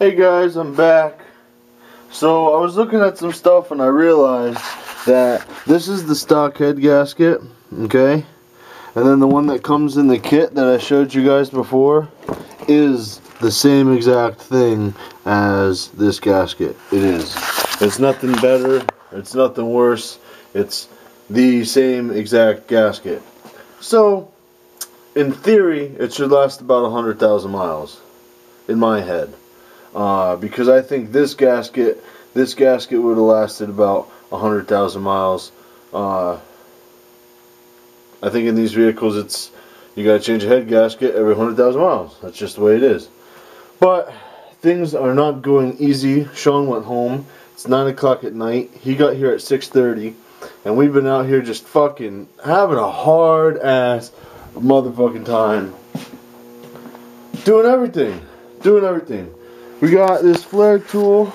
Hey guys, I'm back. So I was looking at some stuff and I realized that this is the stock head gasket, okay? And then the one that comes in the kit that I showed you guys before is the same exact thing as this gasket. It is. It's nothing better, it's nothing worse. It's the same exact gasket. So, in theory, it should last about 100,000 miles in my head. Because I think this gasket would have lasted about 100,000 miles. I think in these vehicles, you gotta change a head gasket every 100,000 miles. That's just the way it is. But things are not going easy. Sean went home. It's 9 o'clock at night. He got here at 6:30, and we've been out here just fucking having a hard ass motherfucking time. Doing everything. We got this flare tool,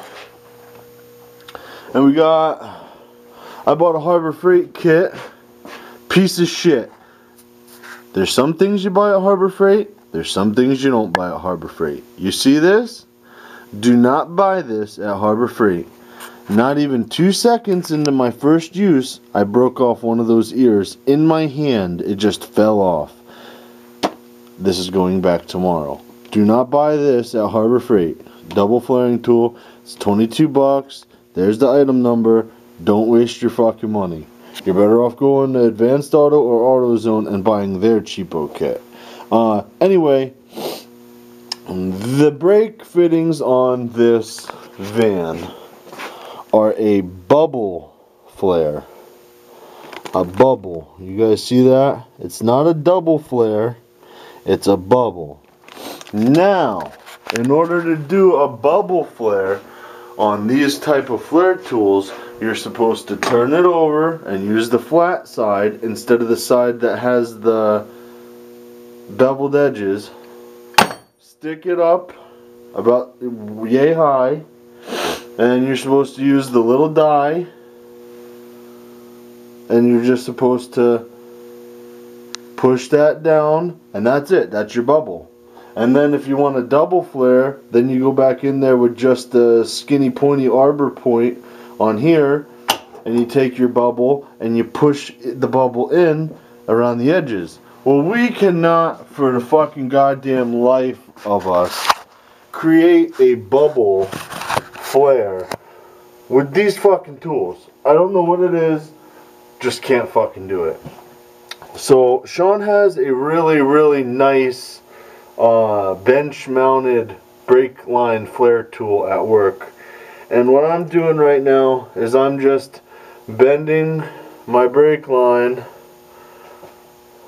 and I bought a Harbor Freight kit. Piece of shit. There's some things you buy at Harbor Freight, there's some things you don't buy at Harbor Freight. You see this? Do not buy this at Harbor Freight. Not even 2 seconds into my first use, I broke off one of those ears in my hand. It just fell off. This is going back tomorrow. Do not buy this at Harbor Freight. Double flaring tool. It's 22 bucks. There's the item number. Don't waste your fucking money. You're better off going to Advanced Auto or AutoZone and buying their cheapo kit. Anyway, the brake fittings on this van are a bubble flare. A bubble. You guys see that? It's not a double flare. It's a bubble. Now, in order to do a bubble flare on these type of flare tools, you're supposed to turn it over and use the flat side instead of the side that has the beveled edges. Stick it up about yay high, and you're supposed to use the little die, and you're just supposed to push that down, and that's it. That's your bubble. And then if you want a double flare, then you go back in there with just the skinny pointy arbor point on here, and you take your bubble and you push the bubble in around the edges. Well, we cannot, for the fucking goddamn life of us, create a bubble flare with these fucking tools. I don't know what it is, just can't fucking do it. So Sean has a really nice bench mounted brake line flare tool at work, and what I'm doing right now is I'm just bending my brake line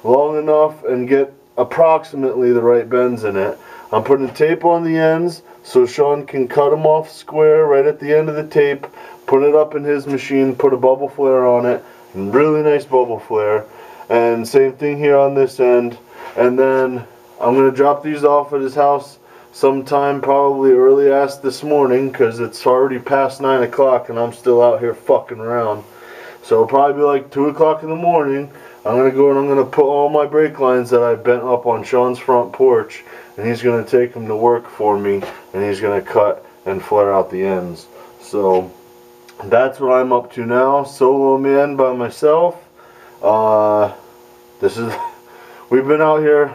long enough and get approximately the right bends in it. I'm putting tape on the ends so Sean can cut them off square right at the end of the tape, put it up in his machine, put a bubble flare on it, and really nice bubble flare. And same thing here on this end. And then I'm going to drop these off at his house sometime, probably early ass this morning, because it's already past 9 o'clock and I'm still out here fucking around. So it'll probably be like 2 o'clock in the morning. I'm going to go and I'm going to put all my brake lines that I bent up on Sean's front porch, and he's going to take them to work for me, and he's going to cut and flare out the ends. So that's what I'm up to now. Solo man by myself. We've been out here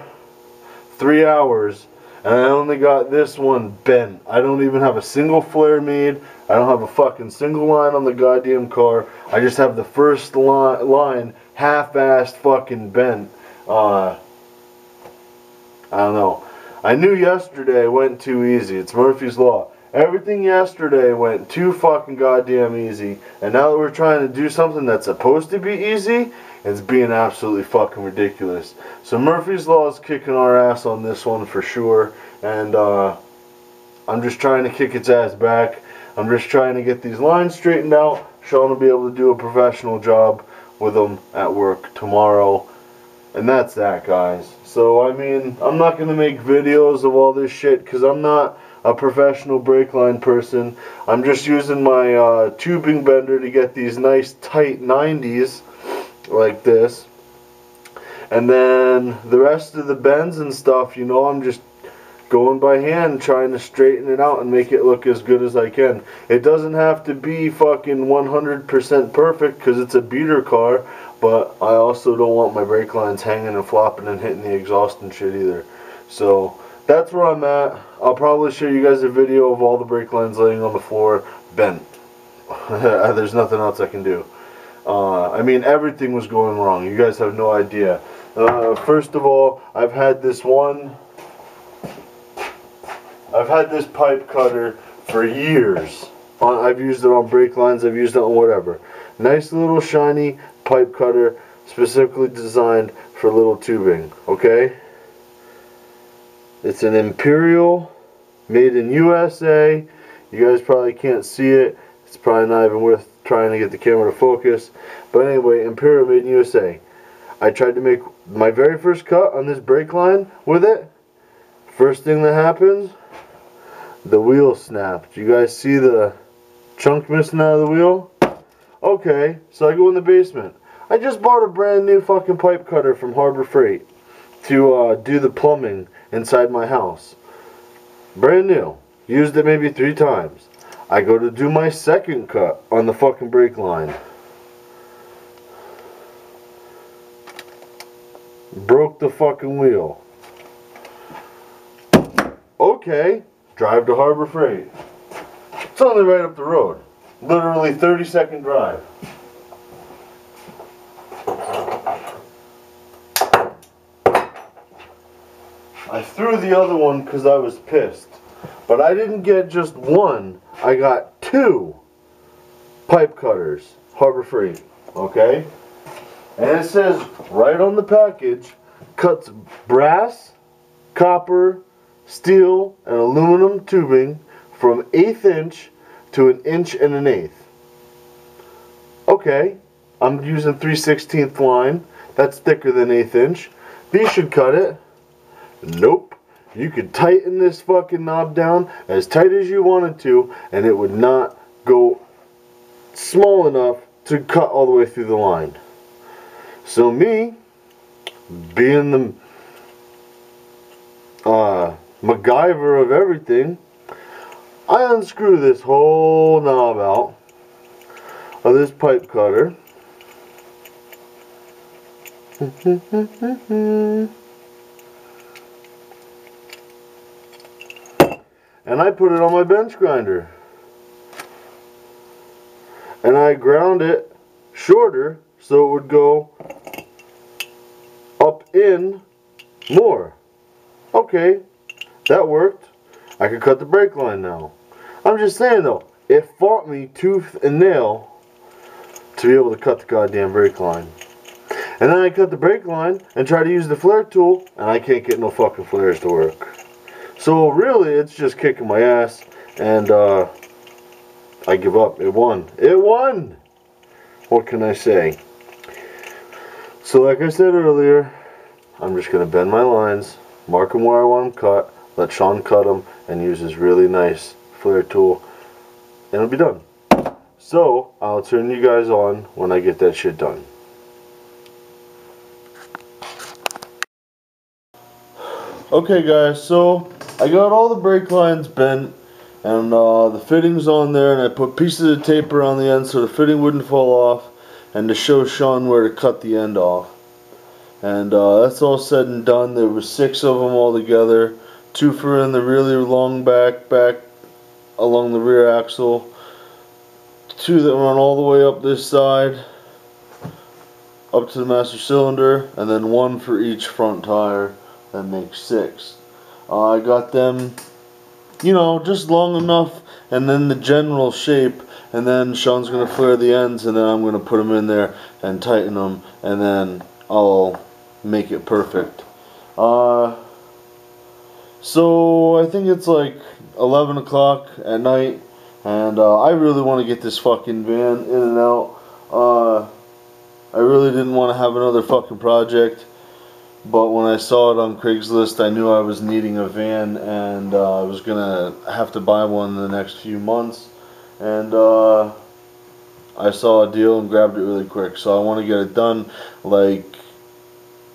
3 hours, and I only got this one bent. I don't even have a single flare made. I don't have a fucking single line on the goddamn car. I just have the first line half-assed fucking bent. I don't know. I knew yesterday went too easy. It's Murphy's Law. Everything yesterday went too fucking goddamn easy, and now that we're trying to do something that's supposed to be easy, it's being absolutely fucking ridiculous. So Murphy's Law is kicking our ass on this one for sure, and I'm just trying to kick its ass back. I'm just trying to get these lines straightened out. Sean will be able to do a professional job with them at work tomorrow, and that's that, guys. So I mean, I'm not going to make videos of all this shit because I'm not a professional brake line person. I'm just using my tubing bender to get these nice tight 90s like this, and then the rest of the bends and stuff, you know, I'm just going by hand, trying to straighten it out and make it look as good as I can. It doesn't have to be fucking 100% perfect because it's a beater car, but I also don't want my brake lines hanging and flopping and hitting the exhaust and shit either. So that's where I'm at. I'll probably show you guys a video of all the brake lines laying on the floor bent. There's nothing else I can do. I mean, everything was going wrong. You guys have no idea. First of all, I've had this pipe cutter for years. I've used it on brake lines, I've used it on whatever. Nice little shiny pipe cutter, specifically designed for little tubing, okay? It's an Imperial, made in USA. You guys probably can't see it. It's probably not even worth trying to get the camera to focus. But anyway, Imperial, made in USA. I tried to make my very first cut on this brake line with it. First thing that happens, the wheel snapped. You guys see the chunk missing out of the wheel? Okay, so I go in the basement. I just bought a brand new fucking pipe cutter from Harbor Freight to do the plumbing inside my house. Brand new. Used it maybe 3 times. I go to do my second cut on the fucking brake line. Broke the fucking wheel. Okay, drive to Harbor Freight. It's only right up the road. Literally 30-second drive. I threw the other one because I was pissed. But I didn't get just one. I got 2 pipe cutters. Harbor Freight. Okay? And it says right on the package, cuts brass, copper, steel, and aluminum tubing from 1/8 inch to 1 1/8 inches. Okay, I'm using 3/16 line. That's thicker than 1/8 inch. These should cut it. Nope. You could tighten this fucking knob down as tight as you wanted to, and it would not go small enough to cut all the way through the line. So me, being the MacGyver of everything, I unscrew this whole knob out of this pipe cutter. And I put it on my bench grinder. And I ground it shorter so it would go up in more. Okay, that worked. I could cut the brake line now. I'm just saying though, it fought me tooth and nail to be able to cut the goddamn brake line. And then I cut the brake line and try to use the flare tool, and I can't get no fucking flares to work. So really, it's just kicking my ass, and I give up. It won. It won! What can I say? So like I said earlier, I'm just going to bend my lines, mark them where I want them cut, let Sean cut them, and use his really nice flare tool, and it'll be done. So, I'll turn you guys on when I get that shit done. Okay guys, so I got all the brake lines bent and the fittings on there, and I put pieces of tape around the end so the fitting wouldn't fall off, and to show Sean where to cut the end off. And that's all said and done. There were 6 of them all together. 2 for in the really long back along the rear axle. 2 that run all the way up this side up to the master cylinder, and then 1 for each front tire. That makes 6. I got them, you know, just long enough, and then the general shape, and then Sean's going to flare the ends, and then I'm going to put them in there and tighten them, and then I'll make it perfect. So I think it's like 11 o'clock at night, and I really want to get this fucking van in and out. I really didn't want to have another fucking project, but when I saw it on Craigslist, I knew I was needing a van, and I was gonna have to buy one in the next few months, and I saw a deal and grabbed it really quick. So I want to get it done like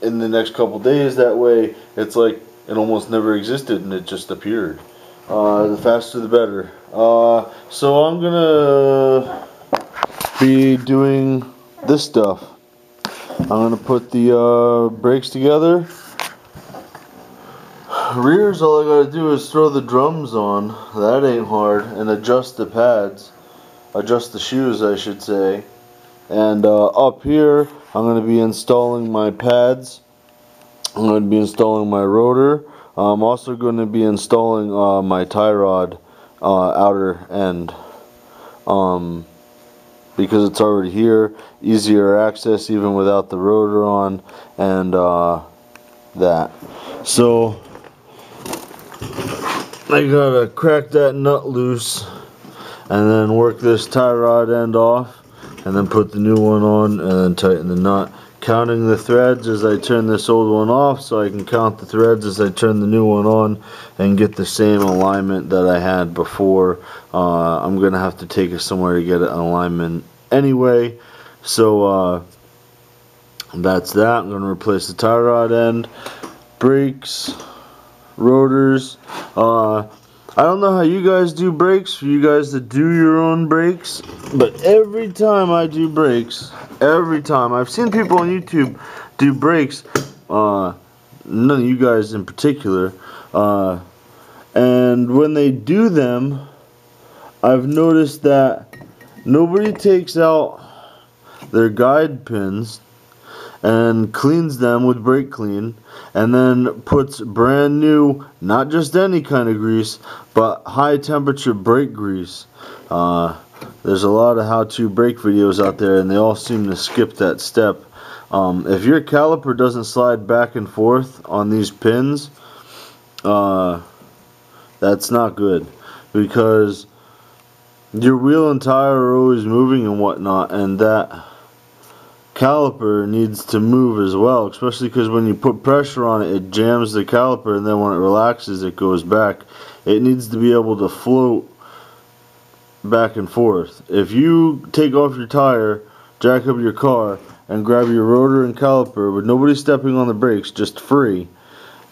in the next couple days. That way it's like it almost never existed and it just appeared. The faster the better. So I'm gonna be doing this stuff. I'm gonna put the brakes together. Rears, all I gotta do is throw the drums on. That ain't hard. And adjust the pads. Adjust the shoes, I should say. And up here, I'm going to be installing my pads. I'm going to be installing my rotor. I'm also going to be installing my tie rod outer end. Because it's already here. Easier access even without the rotor on. And that. So, I gotta crack that nut loose. And then work this tie rod end off. And then put the new one on and then tighten the nut. Counting the threads as I turn this old one off so I can count the threads as I turn the new one on and get the same alignment that I had before. I'm going to have to take it somewhere to get an alignment anyway. So that's that. I'm going to replace the tie rod end, brakes, rotors. I don't know how you guys do brakes, for you guys that do your own brakes, but every time I do brakes, every time, I've seen people on YouTube do brakes, none of you guys in particular, and when they do them, I've noticed that nobody takes out their guide pins and cleans them with brake clean, and then puts brand new, not just any kind of grease, but high temperature brake grease. There's a lot of how-to brake videos out there, and they all seem to skip that step. If your caliper doesn't slide back and forth on these pins, that's not good, because your wheel and tire are always moving and whatnot, and that caliper needs to move as well, especially because when you put pressure on it, it jams the caliper, and then when it relaxes, it goes back. It needs to be able to float back and forth. If you take off your tire, jack up your car, and grab your rotor and caliper with nobody stepping on the brakes, just free,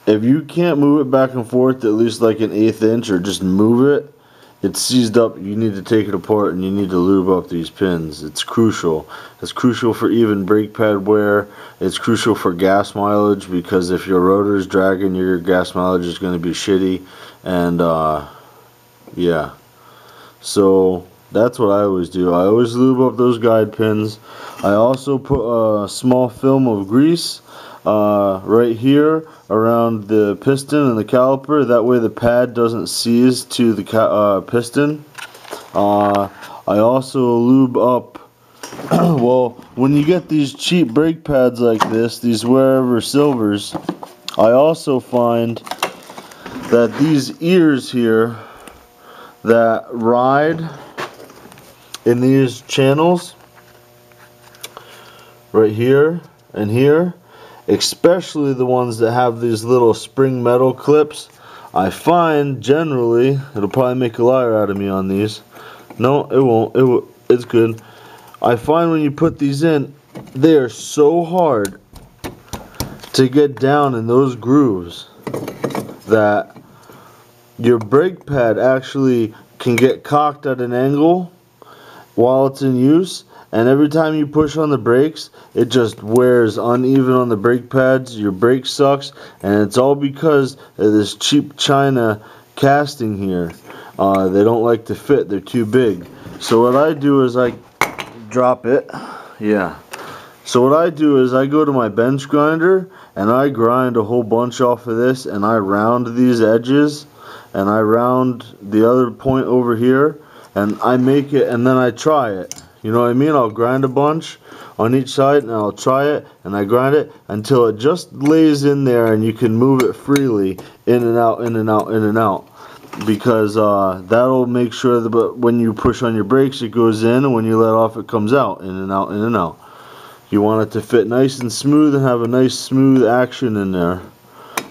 if you can't move it back and forth at least like an 1/8 inch, or just move it, it's seized up. You need to take it apart and you need to lube up these pins. It's crucial. It's crucial for even brake pad wear. It's crucial for gas mileage, because if your rotor is dragging, your gas mileage is going to be shitty. And yeah, so that's what I always do. I always lube up those guide pins. I also put a small film of grease right here around the piston and the caliper. That way the pad doesn't seize to the piston. I also lube up well, when you get these cheap brake pads like this, these Wherever Silvers, I also find that these ears here that ride in these channels right here and here, especially the ones that have these little spring metal clips, I find generally, it'll probably make a liar out of me on these. No, it won't. It's good. I find when you put these in, they are so hard to get down in those grooves that your brake pad actually can get cocked at an angle while it's in use, and every time you push on the brakes, it just wears uneven on the brake pads. Your brake sucks, and it's all because of this cheap China casting here. They don't like to fit. They're too big. So what I do is I drop it. Yeah. So what I do is I go to my bench grinder and I grind a whole bunch off of this, and I round these edges, and I round the other point over here, and I make it, and then I try it. You know what I mean? I'll grind a bunch on each side, and I'll try it, and I grind it until it just lays in there, and you can move it freely in and out, in and out, in and out. Because that'll make sure that when you push on your brakes, it goes in, and when you let off, it comes out, in and out, in and out. You want it to fit nice and smooth and have a nice smooth action in there.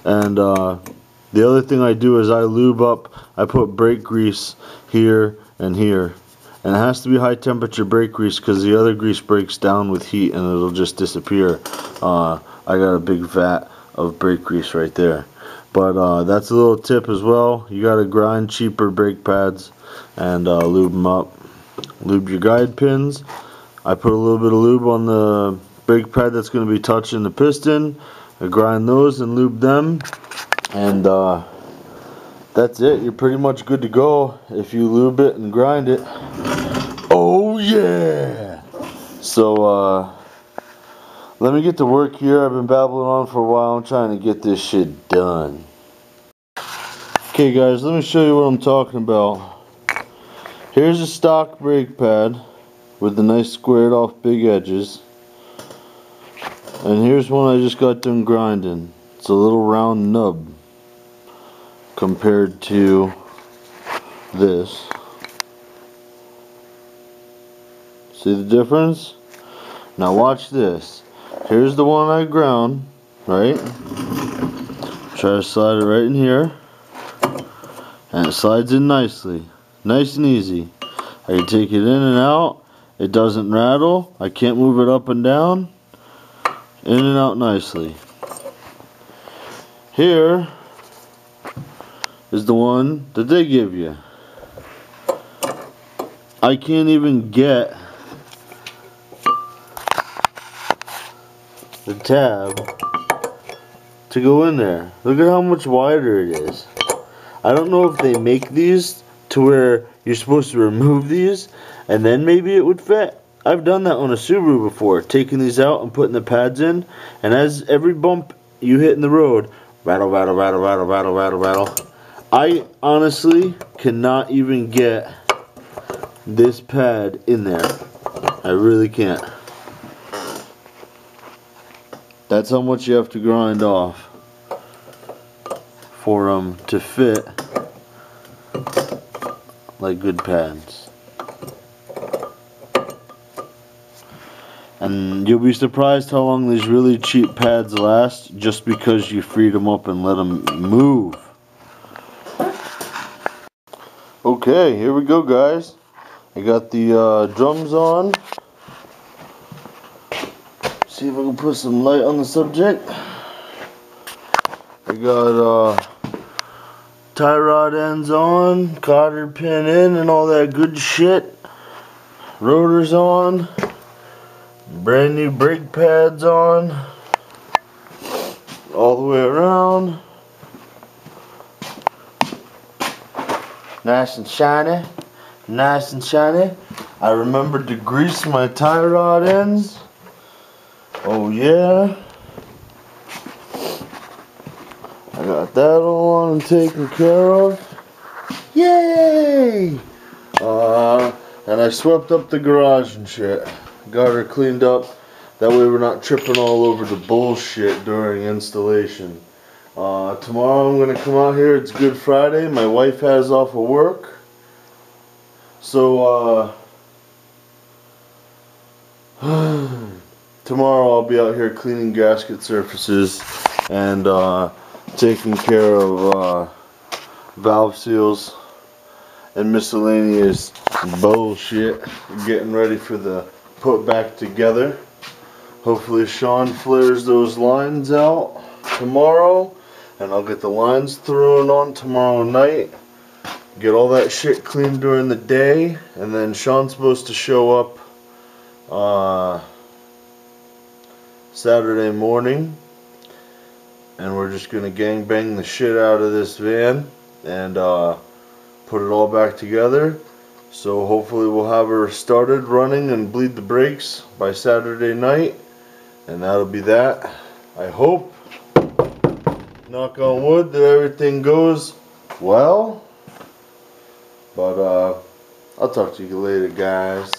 And the other thing I do is I lube up. I put brake grease here and here. And it has to be high temperature brake grease, because the other grease breaks down with heat and it'll just disappear. I got a big vat of brake grease right there. But that's a little tip as well. You gotta grind cheaper brake pads and lube them up. Lube your guide pins. I put a little bit of lube on the brake pad that's going to be touching the piston. I grind those and lube them, and that's it. You're pretty much good to go if you lube it and grind it. Oh yeah! So let me get to work here. I've been babbling on for a while. I'm trying to get this shit done. Okay guys, let me show you what I'm talking about. Here's a stock brake pad with the nice squared off big edges. And here's one I just got done grinding. It's a little round nub compared to this. See the difference? Now watch this. Here's the one I ground, right? Try to slide it right in here. And it slides in nicely. Nice and easy. I can take it in and out. It doesn't rattle. I can't move it up and down. In and out nicely. Here is the one that they give you. I can't even get the tab to go in there. Look at how much wider it is. I don't know if they make these to where you're supposed to remove these and then maybe it would fit. I've done that on a Subaru before, taking these out and putting the pads in, and as every bump you hit in the road, rattle, rattle, rattle, rattle, rattle, rattle, rattle. I honestly cannot even get this pad in there. I really can't. That's how much you have to grind off for them to fit like good pads. And you'll be surprised how long these really cheap pads last just because you freed them up and let them move. Okay, here we go guys. I got the drums on. See if I can put some light on the subject. I got tie rod ends on, cotter pin in and all that good shit. Rotors on. Brand new brake pads on. All the way around. Nice and shiny. Nice and shiny. I remembered to grease my tie rod ends. Oh yeah. I got that all on and taken care of. Yay! And I swept up the garage and shit. Got her cleaned up. That way we're not tripping all over the bullshit during installation. Tomorrow I'm going to come out here. It's Good Friday. My wife has off of work. So, tomorrow I'll be out here cleaning gasket surfaces and taking care of valve seals and miscellaneous bullshit. Getting ready for the put back together. Hopefully Sean flares those lines out tomorrow and I'll get the lines thrown on tomorrow night. Get all that shit cleaned during the day, and then Sean's supposed to show up Saturday morning, and we're just gonna gangbang the shit out of this van and put it all back together. So hopefully we'll have her started running and bleed the brakes by Saturday night, and that'll be that. I hope, knock on wood, that everything goes well. But I'll talk to you later, guys.